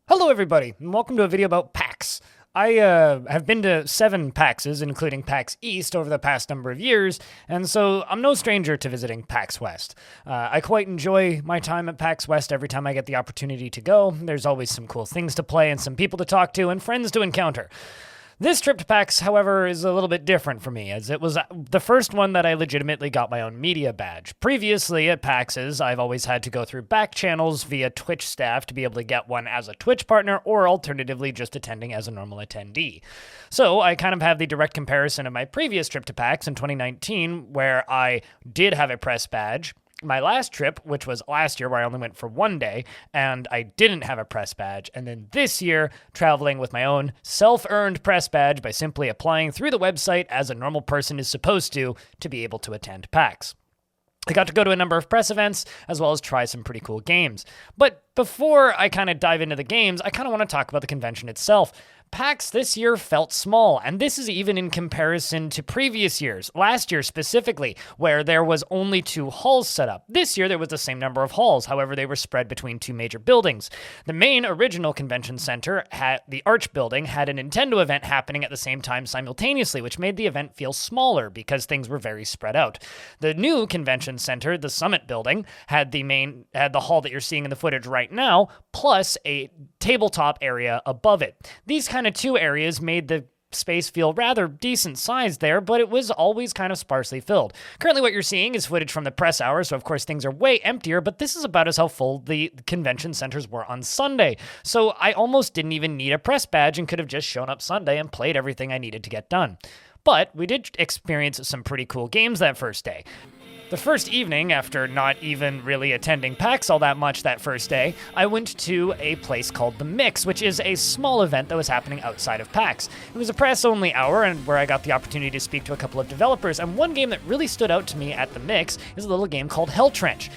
Hello everybody, and welcome to a video about PAX. I have been to 7 PAXs, including PAX East, over the past number of years, and so I'm no stranger to visiting PAX West. I quite enjoy my time at PAX West every time I get the opportunity to go. There's always some cool things to play and some people to talk to and friends to encounter. This trip to PAX, however, is a little bit different for me, as it was the first one that I legitimately got my own media badge. Previously at PAXs, I've always had to go through back channels via Twitch staff to be able to get one as a Twitch partner, or alternatively just attending as a normal attendee. So I kind of have the direct comparison of my previous trip to PAX in 2019, where I did have a press badge. My last trip, which was last year where I only went for one day, and I didn't have a press badge. And then this year, traveling with my own self-earned press badge by simply applying through the website as a normal person is supposed to be able to attend PAX. I got to go to a number of press events, as well as try some pretty cool games. But before I kind of dive into the games, I kind of want to talk about the convention itself. PAX this year felt small, and this is even in comparison to previous years. Last year specifically, where there was only 2 halls set up. This year there was the same number of halls, however they were spread between 2 major buildings. The main original convention center, the Arch building, had a Nintendo event happening at the same time simultaneously, which made the event feel smaller because things were very spread out. The new convention center, the Summit building, had the hall that you're seeing in the footage right now, plus a tabletop area above it. These kind of 2 areas made the space feel rather decent sized there, but it was always kind of sparsely filled. Currently what you're seeing is footage from the press hour, so of course things are way emptier, but this is about as how full the convention centers were on Sunday. So I almost didn't even need a press badge and could have just shown up Sunday and played everything I needed to get done. But we did experience some pretty cool games that first day. The first evening, after not even really attending PAX all that much that first day, I went to a place called The Mix, which is a small event that was happening outside of PAX. It was a press-only hour, and where I got the opportunity to speak to a couple of developers, and one game that really stood out to me at The Mix is a little game called Hell Trench.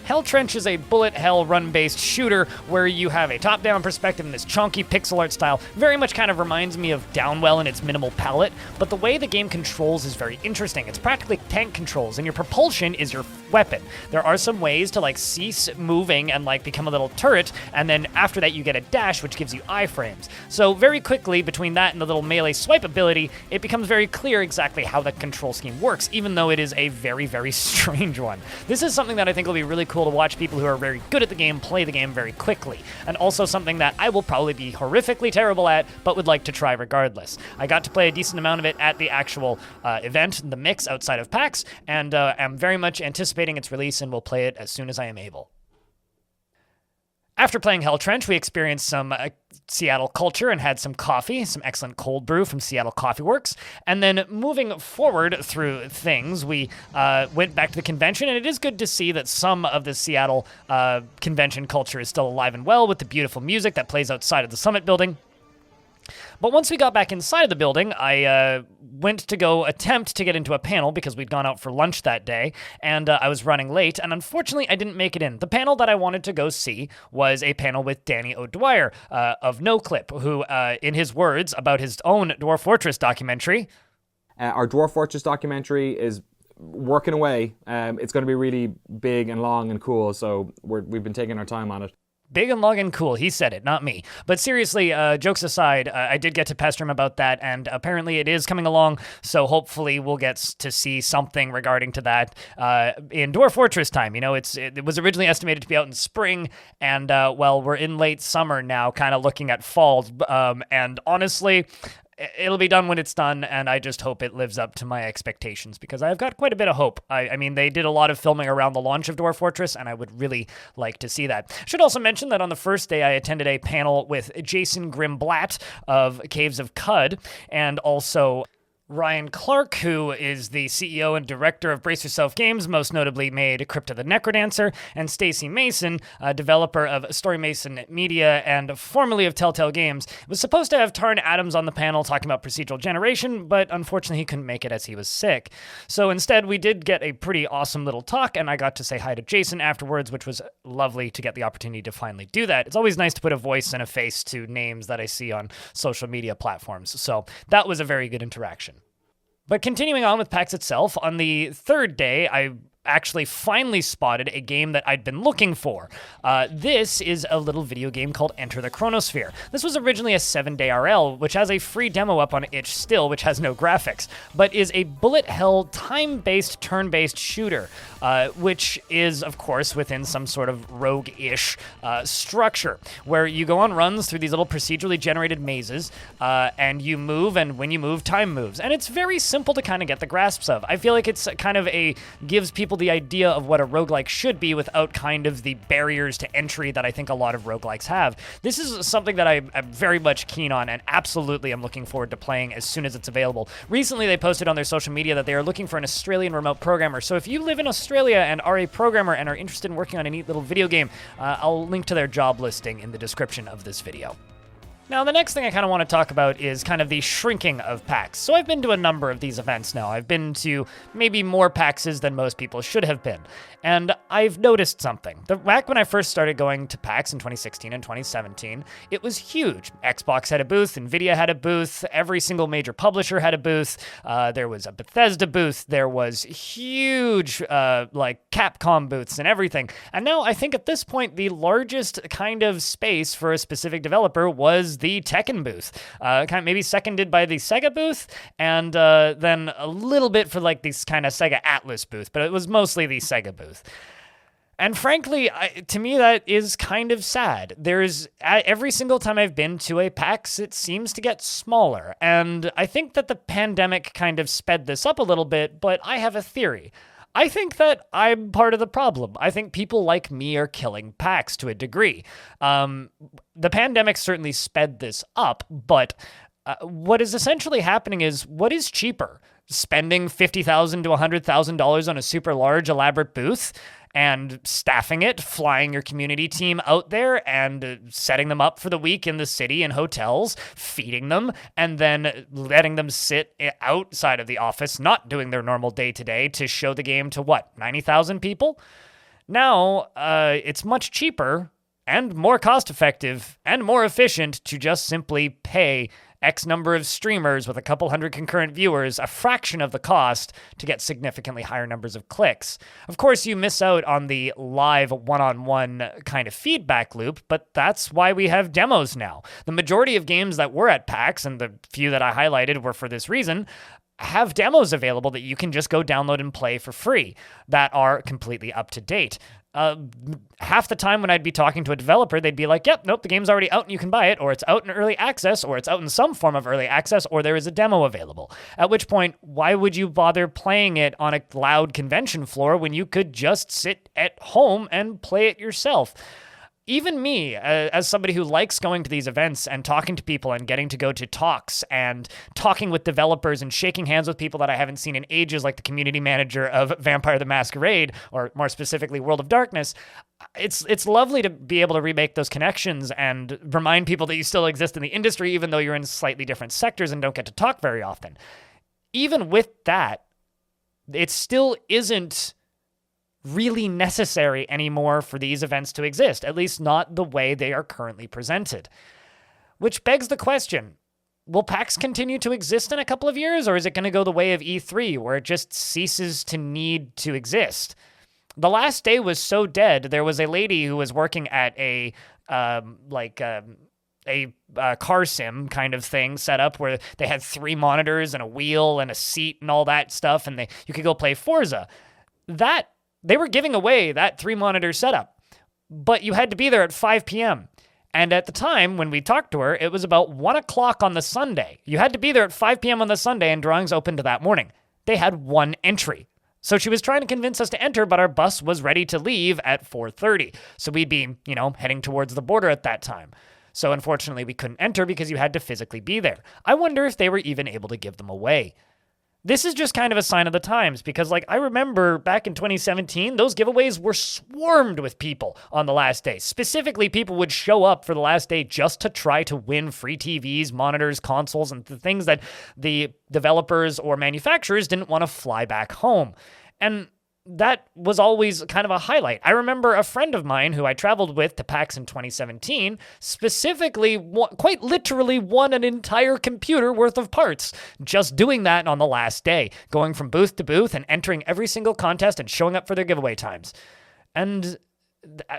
Hell Trench is a bullet hell run-based shooter where you have a top-down perspective in this chunky pixel art style. Very much kind of reminds me of Downwell in its minimal palette, but the way the game controls is very interesting. It's practically tank controls, and your propulsion is your weapon. There are some ways to cease moving and become a little turret, and then after that you get a dash, which gives you iframes. So very quickly, between that and the little melee swipe ability, it becomes very clear exactly how the control scheme works, even though it is a very, very strange one. This is something that I think will be really cool to watch people who are very good at the game play the game very quickly, and also something that I will probably be horrifically terrible at, but would like to try regardless. I got to play a decent amount of it at the actual event, The Mix, outside of PAX, and am very much anticipating its release and will play it as soon as I am able. After playing Hell Trench, we experienced some Seattle culture and had some coffee, some excellent cold brew from Seattle Coffee Works. And then moving forward through things, we went back to the convention, and it is good to see that some of the Seattle convention culture is still alive and well with the beautiful music that plays outside of the Summit building. But once we got back inside of the building, I went to go attempt to get into a panel because we'd gone out for lunch that day, and I was running late, and unfortunately I didn't make it in. The panel that I wanted to go see was a panel with Danny O'Dwyer of NoClip, who, in his words about his own Dwarf Fortress documentary... Our Dwarf Fortress documentary is working away. It's going to be really big and long and cool, so we've been taking our time on it. Big and long and cool. He said it, not me. But seriously, jokes aside, I did get to pester him about that, and apparently it is coming along, so hopefully we'll get to see something regarding to that in Dwarf Fortress time. You know, it was originally estimated to be out in spring, and, well, we're in late summer now, kind of looking at fall, and honestly... It'll be done when it's done, and I just hope it lives up to my expectations, because I've got quite a bit of hope. I mean, they did a lot of filming around the launch of Dwarf Fortress, and I would really like to see that. Should also mention that on the first day, I attended a panel with Jason Grimblatt of Caves of Cud, and also... Ryan Clark, who is the CEO and director of Brace Yourself Games, most notably made Crypta the Necrodancer, and Stacey Mason, developer of Story Mason Media and formerly of Telltale Games, was supposed to have Tarn Adams on the panel talking about procedural generation, but unfortunately he couldn't make it as he was sick. So instead, we did get a pretty awesome little talk, and I got to say hi to Jason afterwards, which was lovely to get the opportunity to finally do that. It's always nice to put a voice and a face to names that I see on social media platforms, so that was a very good interaction. But continuing on with PAX itself, on the third day, I actually finally spotted a game that I'd been looking for. This is a little video game called Enter the Chronosphere. This was originally a 7-day RL, which has a free demo up on itch still, which has no graphics, but is a bullet hell, time-based, turn-based shooter, which is, of course, within some sort of rogue-ish structure, where you go on runs through these little procedurally generated mazes, and you move, and when you move, time moves. And it's very simple to kind of get the grasps of. I feel like it's kind of gives people the idea of what a roguelike should be without kind of the barriers to entry that I think a lot of roguelikes have. This is something that I'm very much keen on, and absolutely I'm looking forward to playing as soon as it's available. Recently, they posted on their social media that they are looking for an Australian remote programmer. So if you live in Australia and are a programmer and are interested in working on a neat little video game, I'll link to their job listing in the description of this video. Now, the next thing I kind of want to talk about is kind of the shrinking of PAX. So I've been to a number of these events now. I've been to maybe more PAXs than most people should have been. And I've noticed something. Back when I first started going to PAX in 2016 and 2017, it was huge. Xbox had a booth, Nvidia had a booth, every single major publisher had a booth, there was a Bethesda booth, there was huge like Capcom booths and everything. And now I think at this point, the largest kind of space for a specific developer was the Tekken booth, kind of maybe seconded by the Sega booth, and then a little bit for like this kind of Sega Atlas booth, but it was mostly the Sega booth. And frankly, to me, that is kind of sad. Every single time I've been to a PAX, it seems to get smaller. And I think that the pandemic kind of sped this up a little bit, but I have a theory. I think that I'm part of the problem. I think people like me are killing PAX to a degree. The pandemic certainly sped this up, but what is essentially happening is, what is cheaper? Spending $50,000 to $100,000 on a super large, elaborate booth and staffing it, flying your community team out there and setting them up for the week in the city in hotels, feeding them, and then letting them sit outside of the office, not doing their normal day-to-day, to show the game to, what, 90,000 people? Now, it's much cheaper and more cost-effective and more efficient to just simply pay X number of streamers with a couple hundred concurrent viewers, a fraction of the cost, to get significantly higher numbers of clicks. Of course, you miss out on the live one-on-one kind of feedback loop, but that's why we have demos now. The majority of games that were at PAX, and the few that I highlighted were for this reason, have demos available that you can just go download and play for free that are completely up to date. Half the time when I'd be talking to a developer, they'd be like, yep, nope, the game's already out and you can buy it, or it's out in early access, or it's out in some form of early access, or there is a demo available. At which point, why would you bother playing it on a loud convention floor when you could just sit at home and play it yourself? Even me, as somebody who likes going to these events and talking to people and getting to go to talks and talking with developers and shaking hands with people that I haven't seen in ages, like the community manager of Vampire the Masquerade, or more specifically World of Darkness, it's lovely to be able to remake those connections and remind people that you still exist in the industry, even though you're in slightly different sectors and don't get to talk very often. Even with that, it still isn't really necessary anymore for these events to exist, at least not the way they are currently presented. Which begs the question, will PAX continue to exist in a couple of years, or is it going to go the way of E3, where it just ceases to need to exist? The last day was so dead, there was a lady who was working at a car sim kind of thing set up where they had 3 monitors and a wheel and a seat and all that stuff, and you could go play Forza. They were giving away that 3-monitor setup, but you had to be there at 5 p.m. And at the time, when we talked to her, it was about 1 o'clock on the Sunday. You had to be there at 5 p.m. on the Sunday, and drawings opened that morning. They had 1 entry. So she was trying to convince us to enter, but our bus was ready to leave at 4:30. So we'd be, heading towards the border at that time. So unfortunately, we couldn't enter because you had to physically be there. I wonder if they were even able to give them away. This is just kind of a sign of the times, because I remember back in 2017, those giveaways were swarmed with people on the last day. Specifically, people would show up for the last day just to try to win free TVs, monitors, consoles, and the things that the developers or manufacturers didn't want to fly back home. And that was always kind of a highlight. I remember a friend of mine who I traveled with to PAX in 2017 specifically, quite literally, won an entire computer worth of parts just doing that on the last day, going from booth to booth and entering every single contest and showing up for their giveaway times. And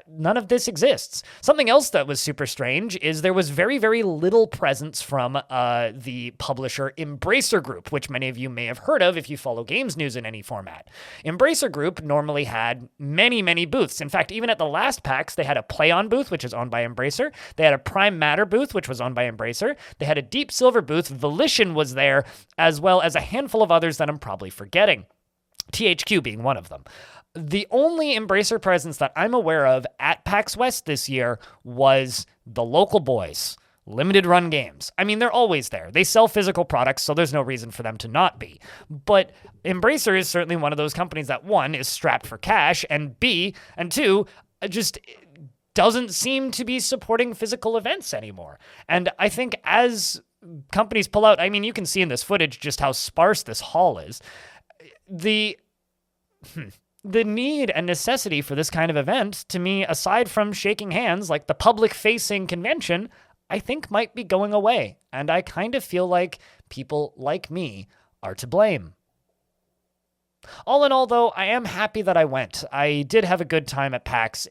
none of this exists. Something else that was super strange is there was very, very little presence from the publisher Embracer Group, which many of you may have heard of if you follow games news in any format. Embracer Group normally had many, many booths. In fact, even at the last PAX, they had a PlayOn booth, which is owned by Embracer. They had a Prime Matter booth, which was owned by Embracer. They had a Deep Silver booth. Volition was there, as well as a handful of others that I'm probably forgetting. THQ being one of them. The only Embracer presence that I'm aware of at PAX West this year was the local boys, Limited Run Games. I mean, they're always there. They sell physical products, so there's no reason for them to not be. But Embracer is certainly one of those companies that, one, is strapped for cash, and two, just doesn't seem to be supporting physical events anymore. And I think as companies pull out, I mean, you can see in this footage just how sparse this hall is. The need and necessity for this kind of event, to me, aside from shaking hands, like the public-facing convention, I think might be going away. And I kind of feel like people like me are to blame. All in all, though, I am happy that I went. I did have a good time at PAX.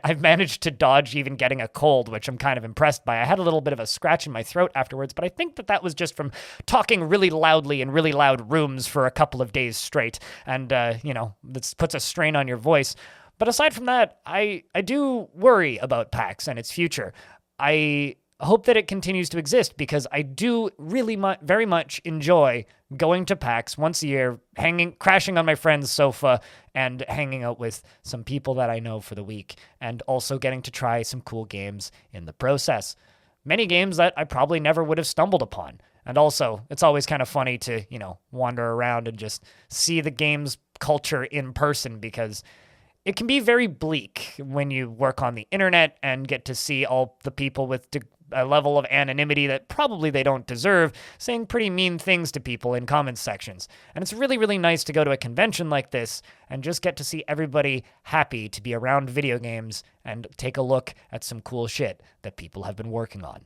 I've managed to dodge even getting a cold, which I'm kind of impressed by. I had a little bit of a scratch in my throat afterwards, but I think that was just from talking really loudly in really loud rooms for a couple of days straight. And, this puts a strain on your voice. But aside from that, I do worry about PAX and its future. I hope that it continues to exist because I do really very much enjoy going to PAX once a year, crashing on my friend's sofa and hanging out with some people that I know for the week, and also getting to try some cool games in the process. Many games that I probably never would have stumbled upon. And also, it's always kind of funny to, wander around and just see the game's culture in person, because it can be very bleak when you work on the internet and get to see all the people with a level of anonymity that probably they don't deserve, saying pretty mean things to people in comment sections. And it's really, really nice to go to a convention like this and just get to see everybody happy to be around video games and take a look at some cool shit that people have been working on.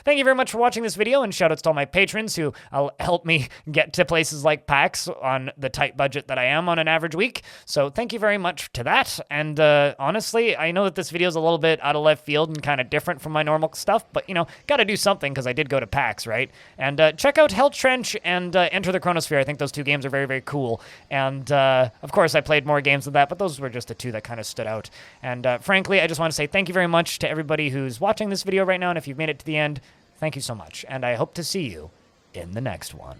Thank you very much for watching this video, and shoutouts to all my patrons who help me get to places like PAX on the tight budget that I am on an average week. So thank you very much to that. And honestly, I know that this video is a little bit out of left field and kind of different from my normal stuff, but got to do something because I did go to PAX, right? And check out Hell Trench and Enter the Chronosphere. I think those two games are very, very cool. And of course, I played more games than that, but those were just the two that kind of stood out. And frankly, I just want to say thank you very much to everybody who's watching this video right now, and if you've made it to the end, thank you so much, and I hope to see you in the next one.